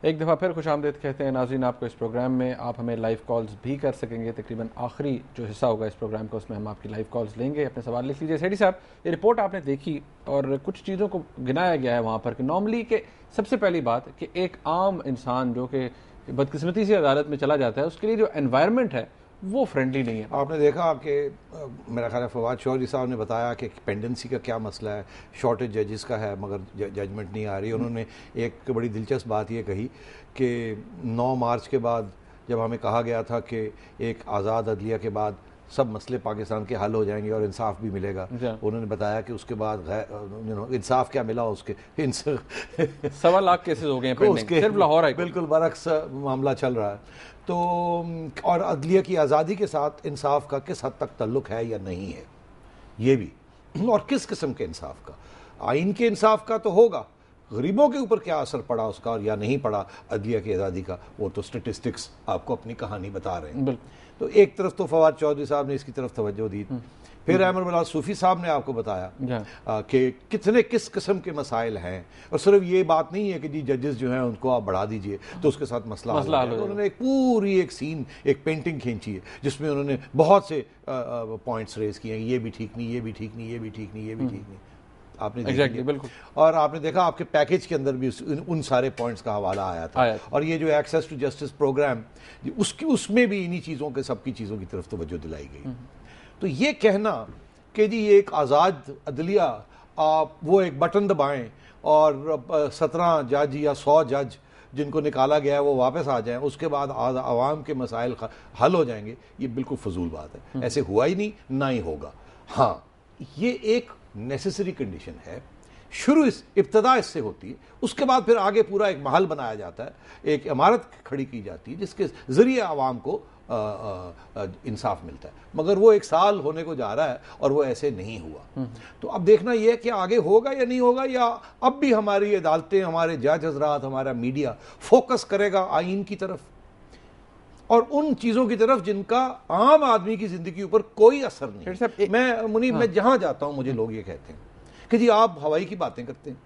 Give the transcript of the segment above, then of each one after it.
ایک دفعہ پھر خوش آمدید کہتے ہیں ناظرین آپ کو اس پروگرام میں. آپ ہمیں لائیو کالز بھی کر سکیں گے. تقریباً آخری جو حصہ ہوگا اس پروگرام کا اس میں ہم آپ کی لائیو کالز لیں گے. اپنے سوال لکھ لیجیے. سیٹھی صاحب یہ رپورٹ آپ نے دیکھی اور کچھ چیزوں کو گنایا گیا ہے وہاں پر کہ نارملی کہ سب سے پہلی بات کہ ایک عام انسان جو کہ بدقسمتی سے عدالت میں چلا جاتا ہے اس کے لیے جو انوائرمنٹ ہے وہ فرینڈلی نہیں ہے. آپ نے دیکھا کہ میرا خیال ہے فواد چودھری صاحب نے بتایا کہ پینڈنسی کا کیا مسئلہ ہے, شارٹیج ججز کا ہے مگر ججمنٹ نہیں آ رہی. انہوں نے ایک بڑی دلچسپ بات یہ کہی کہ 9 مارچ کے بعد جب ہمیں کہا گیا تھا کہ ایک آزاد عدلیہ کے بعد سب مسئلے پاکستان کے حل ہو جائیں گے اور انصاف بھی ملے گا, انہوں نے بتایا کہ اس کے بعد انصاف کیا ملا, اس کے 1.25 لاکھ کیسز ہو گئے ہیں صرف لاہور ہے. بالکل برعکس معاملہ چل رہا ہے. تو اور عدلیہ کی آزادی کے ساتھ انصاف کا کس حد تک تعلق ہے یا نہیں ہے یہ بھی, اور کس قسم کے انصاف کا. آئین کے انصاف کا تو ہوگا, غریبوں کے اوپر کیا اثر پڑا اس کا اور یا نہیں پڑا عدلیہ کی آزادی کا, وہ تو سٹیٹسٹکس آپ کو اپنی کہانی بتا رہے ہیں. تو ایک طرف تو فواد چودھری صاحب نے اس کی طرف توجہ دی, پھر احمد بلال صوفی صاحب نے آپ کو بتایا کہ کس قسم کے مسائل ہیں, اور صرف یہ بات نہیں ہے کہ جی ججز جو ہیں ان کو آپ بڑھا دیجئے تو اس کے ساتھ مسئلہ حل ہو جائے. انہوں نے ایک پوری ایک سین, ایک پینٹنگ کھینچی ہے جس میں انہوں نے بہت سے پوائنٹس ریز کیے ہیں, یہ بھی ٹھیک نہیں, یہ بھی ٹھیک نہیں, یہ بھی ٹھیک نہیں, یہ بھی ٹھیک نہیں. آپ نے دیکھا بالکل, اور آپ نے دیکھا آپ کے پیکیج کے اندر بھی ان سارے پوائنٹس کا حوالہ آیا تھا. اور یہ جو ایکسیس ٹو جسٹس پروگرام اس میں بھی انہی چیزوں کے سب کی چیزوں کی طرف توجہ دلائی گئی. تو یہ کہنا کہ جی ایک آزاد عدلیہ آپ وہ ایک بٹن دبائیں اور 17 جج یا 100 جج جن کو نکالا گیا ہے وہ واپس آ جائیں, اس کے بعد عوام کے مسائل حل ہو جائیں گے, یہ بالکل فضول بات ہے. ایسے ہوا ہی نہیں, نہ ہی ہوگا. ہاں یہ ایک نیسیسری کنڈیشن ہے, ابتدا اس سے ہوتی ہے, اس کے بعد پھر آگے پورا ایک محل بنایا جاتا ہے, ایک عمارت کھڑی کی جاتی ہے جس کے ذریعے عوام کو انصاف ملتا ہے. مگر وہ 1 سال ہونے کو جا رہا ہے اور وہ ایسے نہیں ہوا. تو اب دیکھنا یہ ہے کہ آگے ہوگا یا نہیں ہوگا, یا اب بھی ہماری عدالتیں, ہمارے جج حضرات, ہمارا میڈیا فوکس کرے گا آئین کی طرف اور ان چیزوں کی طرف جن کا عام آدمی کی زندگی اوپر کوئی اثر نہیں. میں جہاں جاتا ہوں مجھے لوگ یہ کہتے ہیں کہ جی آپ ہوائی کی باتیں کرتے ہیں.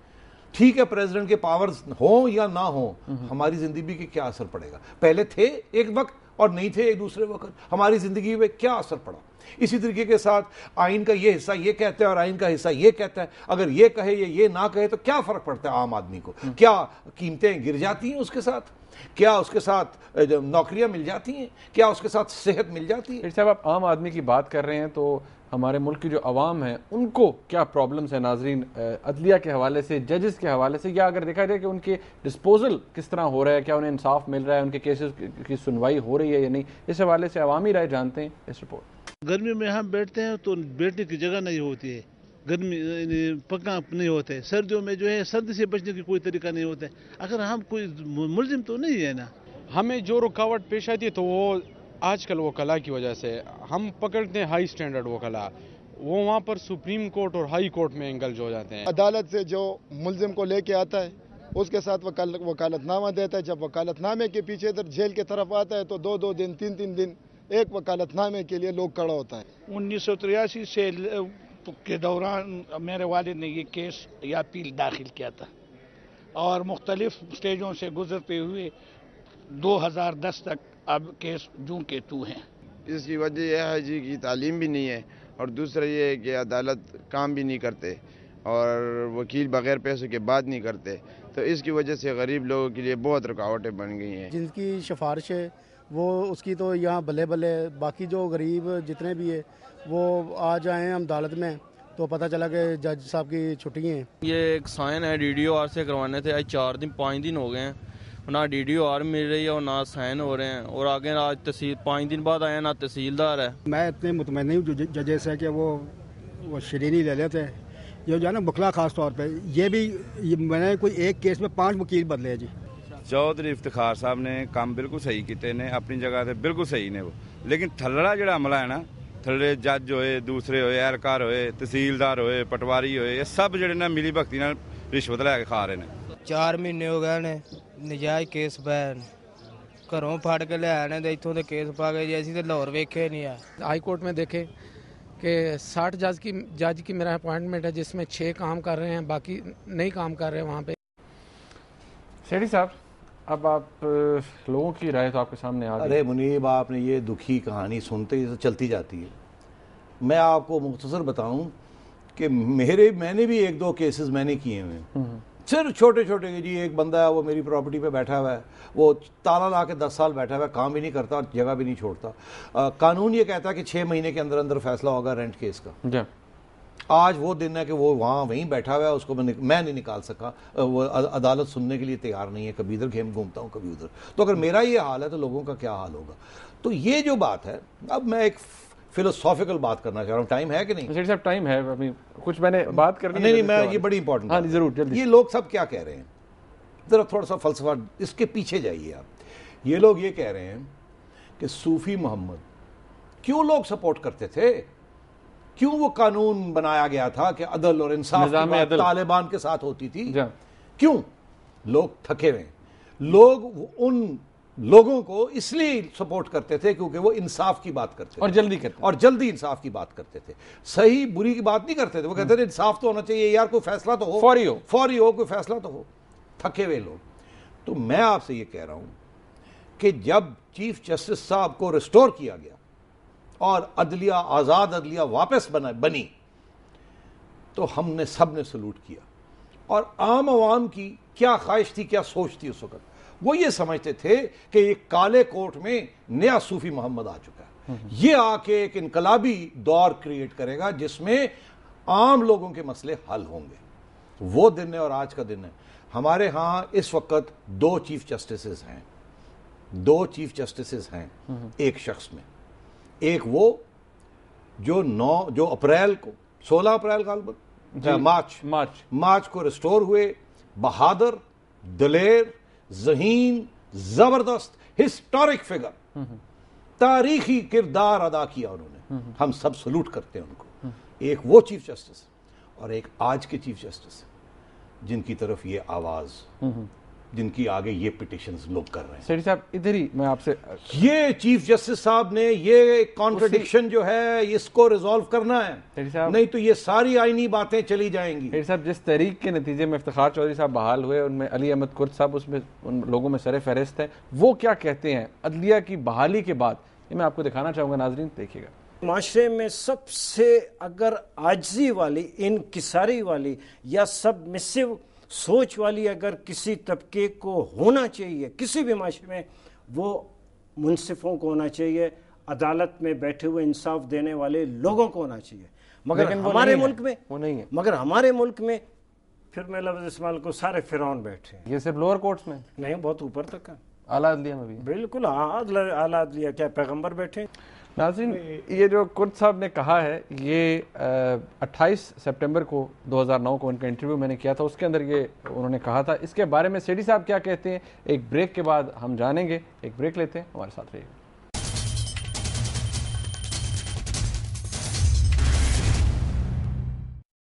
ٹھیک ہے پریزیڈنٹ کے پاورز ہوں یا نہ ہوں, ہماری زندگی کے کیا اثر پڑے گا؟ پہلے تھے ایک وقت اور نہیں تھے ایک دوسرے وقت, ہماری زندگی میں کیا اثر پڑا؟ اسی طریقے کے ساتھ آئین کا یہ حصہ یہ کہتا ہے اور آئین کا حصہ یہ کہتا ہے, اگر یہ کہے یا یہ نہ کہے تو کیا فرق پڑتا ہے عام آدمی کو؟ کیا قیمتیں گر جاتی ہیں اس کے ساتھ؟ کیا اس کے ساتھ نوکریاں مل جاتی ہیں؟ کیا اس کے ساتھ صحت مل جاتی ہے؟ صاحب آپ عام آدمی کی بات کر رہے ہیں تو ہمارے ملک کی جو عوام ہے ان کو کیا پرابلمز ہیں ناظرین, عدلیہ کے حوالے سے, ججز کے حوالے سے, یا اگر دیکھا جائے کہ ان کے ڈسپوزل کس طرح ہو رہا ہے, کیا انہیں انصاف مل رہا ہے, ان کے کیسز کی سنوائی ہو رہی ہے یا نہیں, اس حوالے سے عوامی رائے جانتے ہیں اس رپورٹ. گرمی میں ہم بیٹھتے ہیں تو بیٹھنے کی جگہ نہیں ہوتی ہے, گرمی پکا نہیں ہوتا ہے. سردیوں میں جو ہے سردی سے بچنے کی کوئی طریقہ نہیں ہوتا ہے. اگر ہم کوئی ملزم تو نہیں ہے نا, ہمیں جو رکاوٹ پیش آتی ہے تو وہ آج کل وکلاء کی وجہ سے ہم پکڑتے ہیں ہائی سٹینڈرڈ وکلاء, وہ وہاں پر سپریم کورٹ اور ہائی کورٹ میں انگلج ہو جاتے ہیں. عدالت سے جو ملزم کو لے کے آتا ہے اس کے ساتھ وکالت نامہ دیتا ہے. جب وکالت نامے کے پیچھے ادھر جیل کی طرف آتا ہے تو 2 دن 3 دن ایک وکالت نامے کے لیے لوگ کھڑا ہوتا ہے. 1983 سے کے دوران میرے والد نے یہ کیس یا اپیل داخل کیا تھا اور مختلف سٹیجوں سے گزرتے ہوئے 2010 تک اب کیس جوں کے تو ہیں. اس کی وجہ یہ ہے جی کہ تعلیم بھی نہیں ہے, اور دوسرا یہ ہے کہ عدالت کام بھی نہیں کرتے اور وکیل بغیر پیسوں کے بات نہیں کرتے, تو اس کی وجہ سے غریب لوگوں کے لیے بہت رکاوٹیں بن گئی ہیں. جن کی سفارش ہے وہ اس کی تو یہاں بلے بلے, باقی جو غریب جتنے بھی ہے وہ آ جائیں ہم عدالت میں تو پتہ چلا کہ جج صاحب کی چھٹی ہیں. یہ ایک سائن ہے DDOR سے کروانے تھے, آج 5 دن ہو گئے ہیں, نہ DDOR مل رہی ہے اور نہ سائن ہو رہے ہیں, اور آگے آج 5 دن بعد آئے نہ تحصیلدار ہے. میں اتنے مطمئن نہیں ہوں ججز سے کہ وہ شرینی لے لیتے ہیں. یہ جو ہے نا بکلا خاص طور پہ, یہ بھی میں نے کوئی ایک کیس میں 5 وکیل بدلے جی. چودھری افتخار صاحب نے کام بالکل صحیح کیتے نے, اپنی جگہ سے بالکل صحیح نے وہ, لیکن تھلڑا جڑا عملہ ہے نا, تھلڑے جج ہوئے, دوسرے ہوئے, اہلکار ہوئے, تحصیلدار ہوئے, پٹواری ہوئے, یہ سب جڑے نا ملی بھگتی نال رشوت لے کے کھا رہے ہیں. 4 مہینے ہو گئے نے نجائز کیس بین, گھروں پھڑ کے لے آنے دے اتوں دے کیس پا گئے جی, اسی تے لاہور ویکھے نہیں ہے. ہائی کورٹ میں دیکھیں کہ 60 جج کی میرا اپوائنٹمنٹ ہے جس میں 6 کام کر رہے ہیں, باقی نہیں کام کر رہے وہاں پہ. سیٹھی صاحب اب آپ لوگوں کی رائے تو آپ کے سامنے آ گئی. ارے منیب آپ نے یہ دکھی کہانی سنتے ہی چلتی جاتی ہے. میں آپ کو مختصر بتاؤں کہ میں نے بھی 1-2 کیسز میں نے کیے ہوئے، صرف چھوٹے چھوٹے. جی ایک بندہ ہے وہ میری پراپرٹی پہ بیٹھا ہوا ہے، وہ تالا لا کے 10 سال بیٹھا ہوا ہے، کام بھی نہیں کرتا اور جگہ بھی نہیں چھوڑتا. قانون یہ کہتا ہے کہ 6 مہینے کے اندر اندر فیصلہ ہوگا رینٹ کیس کا. آج وہ دن ہے کہ وہ وہیں بیٹھا ہوا ہے، اس کو میں نہیں نکال سکا. وہ عدالت سننے کے لیے تیار نہیں ہے، کبھی ادھر گھومتا ہوں کبھی ادھر. تو اگر میرا یہ حال ہے تو لوگوں کا کیا حال ہوگا؟ تو یہ جو بات ہے، اب میں ایک فلسافیکل بات کرنا چاہ رہا ہوں. ٹائم ہے کہ نہیں؟ صاحب ٹائم ہے، کچھ میں نے بات کرنی ہے. نہیں میں یہ بڑی امپورٹنٹ. ہاں ضرور جلدی. یہ لوگ سب کیا کہہ رہے ہیں؟ ذرا تھوڑا سا فلسفہ اس کے پیچھے جائیے آپ. یہ لوگ یہ کہہ رہے ہیں کہ صوفی محمد کیوں لوگ سپورٹ کرتے تھے، کیوں وہ قانون بنایا گیا تھا کہ عدل اور انصاف کی بات طالبان کے ساتھ ہوتی تھی، کیوں؟ لوگ تھکے ہوئے ہیں. لوگ ان لوگوں کو اس لیے سپورٹ کرتے تھے کیونکہ وہ انصاف کی بات کرتے تھے اور جلدی انصاف کی بات کرتے تھے. صحیح بری کی بات نہیں کرتے تھے، وہ کہتے تھے انصاف تو ہونا چاہیے یار، کوئی فیصلہ تو ہو، فوری ہو، کوئی فیصلہ تو ہو. تھکے ہوئے لوگ. تو میں آپ سے یہ کہہ رہا ہوں کہ جب چیف جسٹس صاحب کو ریسٹور کیا گیا اور عدلیہ، آزاد عدلیہ واپس بنی، تو ہم نے سب نے سلوٹ کیا. اور عام عوام کی کیا خواہش تھی، کیا سوچ تھی اس وقت؟ وہ یہ سمجھتے تھے کہ یہ کالے کوٹ میں نیا صوفی محمد آ چکا ہے، یہ آ کے ایک انقلابی دور کریٹ کرے گا جس میں عام لوگوں کے مسئلے حل ہوں گے. وہ دن ہے اور آج کا دن ہے. ہمارے ہاں اس وقت 2 چیف جسٹسز ہیں، 2 چیف جسٹسز ہیں ایک شخص میں. ایک وہ جو اپریل کو 16 اپریل مارچ کو ریسٹور ہوئے، بہادر، دلیر، ذہین، زبردست، ہسٹورک فگر، تاریخی کردار ادا کیا انہوں نے. ہم سب سلوٹ کرتے ہیں ان کو. ایک وہ چیف جسٹس اور ایک آج کے چیف جسٹس جن کی طرف یہ آواز، جن کی آگے یہ پٹیشنز لوگ کر رہے ہیں. سیٹھی صاحب ادھر ہی میں آپ سے، یہ چیف جسٹس صاحب نے یہ کانٹرڈکشن جو ہے اس کو ریزالو کرنا ہے، نہیں تو یہ ساری آئینی باتیں چلی جائیں گی. سیٹھی صاحب جس تحریک کے نتیجے میں افتخار چودھری صاحب بحال ہوئے، ان میں علی احمد کرد صاحب اس میں ان لوگوں میں سر فہرست ہیں، وہ کیا کہتے ہیں عدلیہ کی بحالی کے بعد؟ یہ میں آپ کو دکھانا چاہوں گا، ناظرین دیکھیے گا. معاشرے میں سب سے اگر عاجزی والی، انکساری والی یا سبمسو سوچ والی اگر کسی طبقے کو ہونا چاہیے کسی بھی معاشرے میں، وہ منصفوں کو ہونا چاہیے، عدالت میں بیٹھے ہوئے انصاف دینے والے لوگوں کو ہونا چاہیے. مگر ہمارے ملک میں وہ نہیں ہے. مگر ہمارے ملک میں پھر میں لفظ استعمال کو سارے فرعون بیٹھے ہیں. یہ صرف لوور کورٹس میں نہیں، بہت اوپر تک ہے، اعلیٰ عدلیہ میں بھی. بالکل اعلیٰ عدلیہ کیا پیغمبر بیٹھے. ناظرین یہ جو کرد صاحب نے کہا ہے، یہ 28 سپٹمبر کو 2009 کو ان کا انٹرویو میں نے کیا تھا، اس کے اندر یہ انہوں نے کہا تھا. اس کے بارے میں سیٹھی صاحب کیا کہتے ہیں ایک بریک کے بعد ہم جانیں گے. ایک بریک لیتے ہیں، ہمارے ساتھ رہیے.